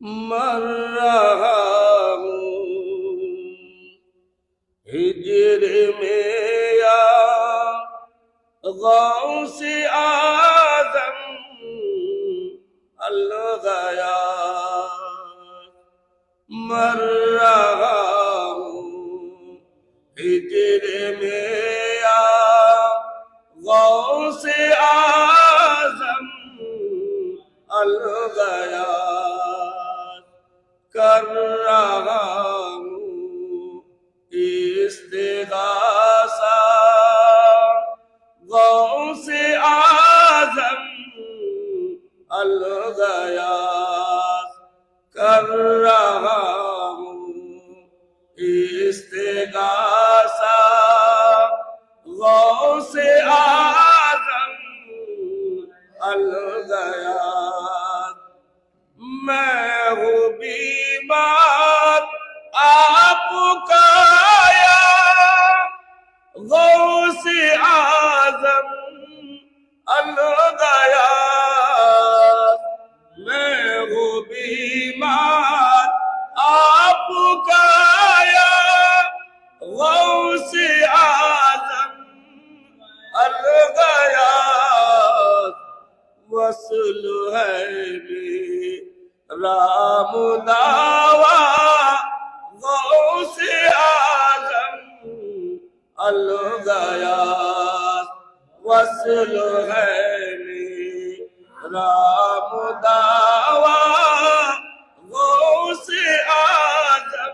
مر رہا ہوں ہجر میں یا غوث اعظم الغیاث مر رہا ہوں ہجر میں یا غوث اعظم الغیاث کر رہا ہوں استغاثہ غوث اعظم الغیاث کر رہا ہوں استغاثہ غوث اعظم الغیاث میں ہوں بیمار آپ کا یا غوث اعظم الغیاث میں ہوں بیمار آپ کا یا غوث اعظم الغیاث وصل ہے میرا مداوا غوث اعظم الغیاث وصل ہے میرا مداوا غوث اعظم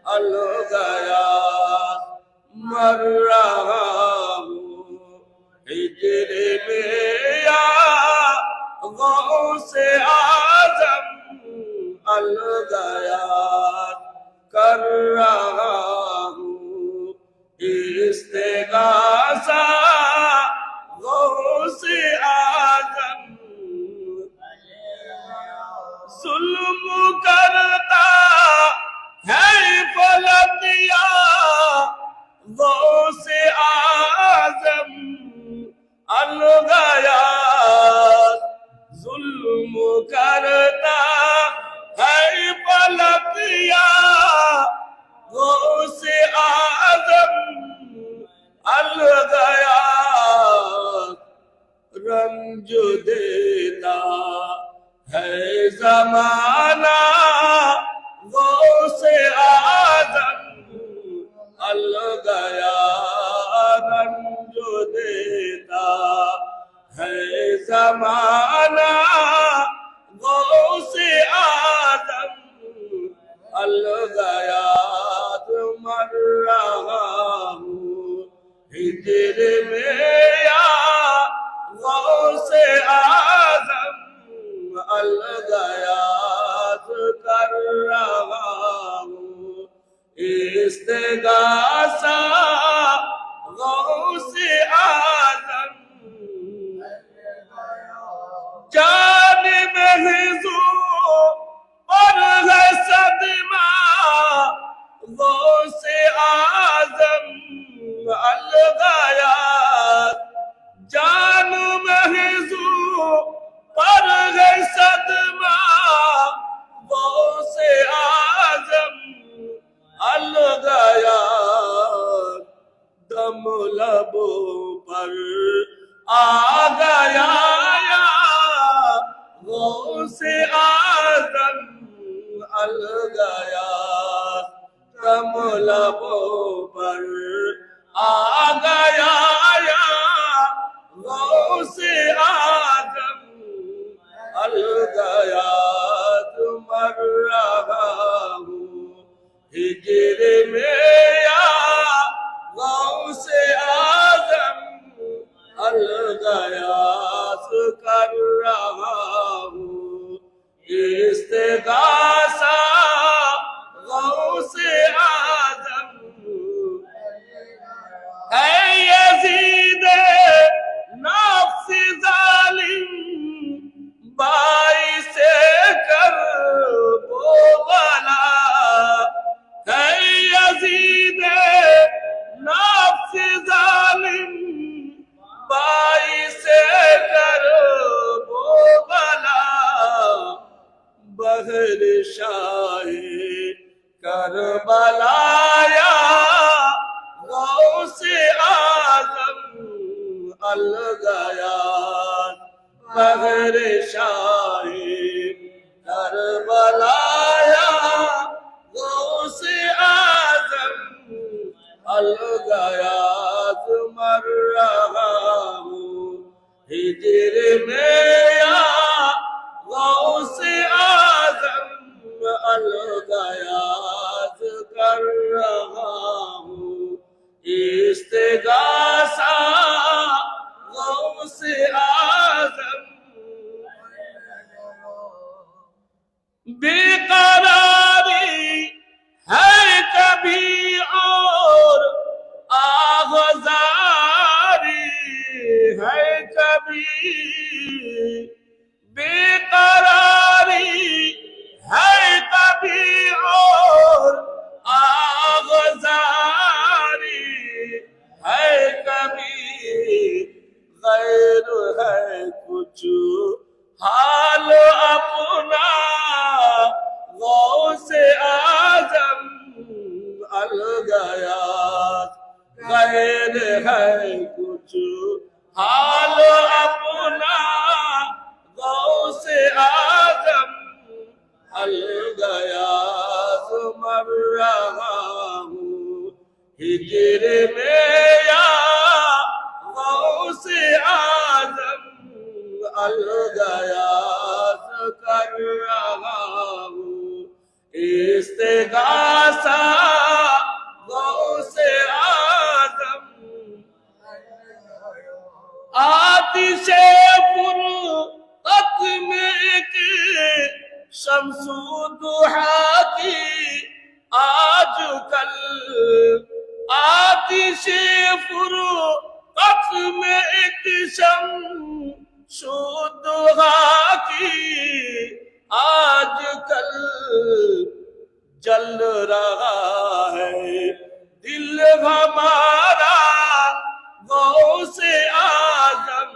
الغیاث مر رہا ہوں ہجر میں یا غوث اعظم الغیاث کر رہا ہوں استغاثہ غوث اعظم ظلم کرتا ہے فلکیا غوث اعظم الغیاث ظلم کرتا ہے فلکیا غوث اعظم الغیاث رنج دیتا ہے زمانہ غوث اعظم الغیاث رنج دیتا ہے زمانہ غوث اعظم الغیاث مر رہا ہوں ہجر میں یا غوث اعظم الغیاث کر رہا ہوں استغاثہ غوث اعظم جانب حضور پر ہے صدمہ غوث اعظم الغیاث جانب حضور پر ہے صدمہ غوث اعظم الغیاث دم لبوں پر آ گیا یا غوث اعظم الغیاث دم لبوں پر آ گیا یا غوث اعظم الغیاث مر رہا ہوں ہجر میں یا غوث اعظم الغیاث کر رہا ہوں استغاثہ غوث اعظم اے یزید نفس ظالم باعث کرب و بلا اے یزید نفس ظالم باعث کرب و بلا مہر شاہ کربلایا غوث اعظم الغیاث مہر شاہ کربلایا غوث اعظم الغیاث مر رہا ہوں ہجر میں یا غوث اعظم الغیاث کر رہا ہوں استغاثہ غوث اعظم بے قراری ہے کبھی اور آغزاری ہے کبھی بے قراری ہے کبھی اور آغزاری ہے کبھی غیر ہے کچھ حال اپنا غوث اعظم الغیاث غیر ہے کچھ حال اپنا غوث اعظم الغیاث مر رہا ہوں ہجر میں یا غوث اعظم الغیاث کر رہا ہوں استغاثہ غوث اعظم آتش فرقت میں ایک شمس ضحیٰ کی آج کل آتش فرقت میں ایک شمس ضحیٰ کی آج کل جل رہا ہے دل ہمارا غوث اعظم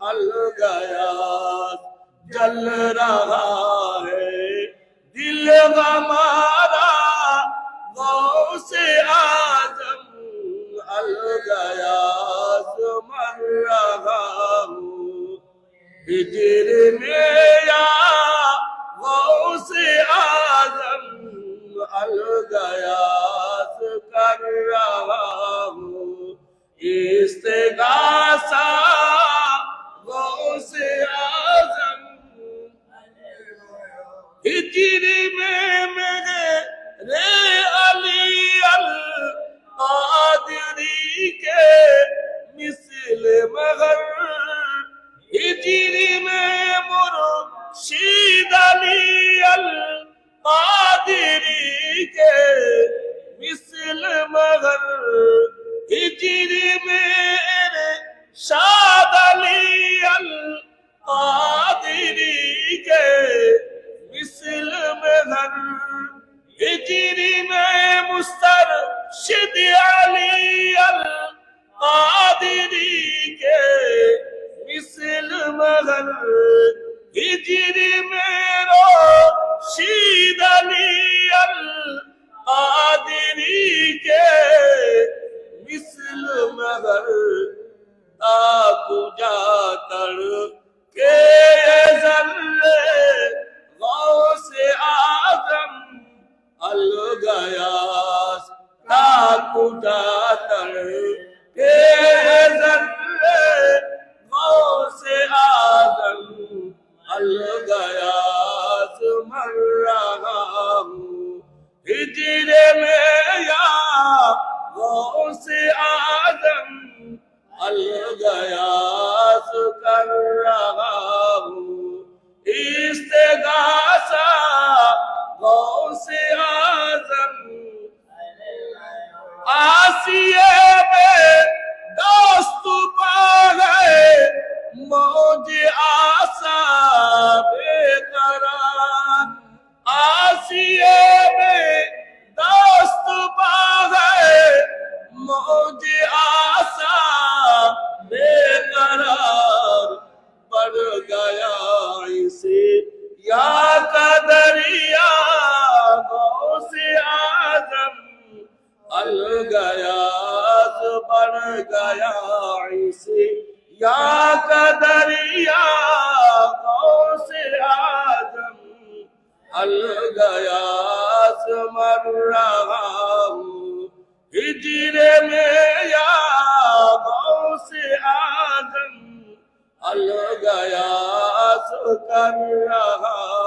الغیاث جل رہا ہے دل ہمارا غوث اعظم الغیاث مر رہا ہوں ہجر میں یا غوث اعظم الغیاث کر رہا ہوں استغاثہ غوث اعظم ہجر میں میرے علی القادری کے مثل مگر ہجر میں مرشد علی القادری کے مثل مگر ہجر میں شاد علی القادری کے مثل مگر ہجر میں مسترشد علی القادری کے مثل مگر ہجر میں رشید علی القادری کے مثل مگر کجا تر کے ذرے غوث اعظم الغیاث کجا تر کے ذرے غوث اعظم الغیاث مر رہا ہوں ہجر میں یا غوث اعظم الغیاث کر رہا ہوں استغاثہ غوث اعظم آسیے میں دوست پا گئے موج آسا بے قرار آسیے میں دوست پا گئے موج آسا بے قرار پڑ گیا اسے یاد یا قدریا غوث اعظم الغیاث مر رہا ہوں ہجرے میں یا غوث اعظم الغیاث کر رہا